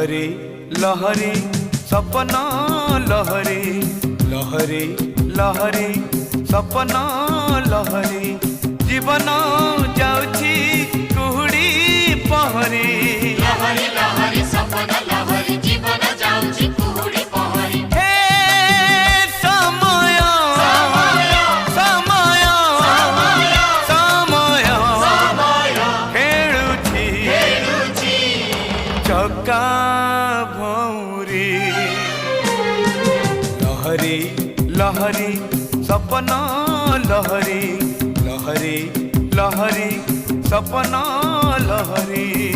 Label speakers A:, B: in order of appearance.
A: लहरी लहरी सपना लहरी लहरी लहरी सपना लहरी जीवन जाउछि कुहुड़ी पहरी
B: लहरी लहरी सपना लहरी जीवन जाउछि कुहुड़ी पहरी
A: हे समय समय समय खेलुछि चका भौरी लहरी लहरी सपना लहरी लहरी लहरी सपना लहरी।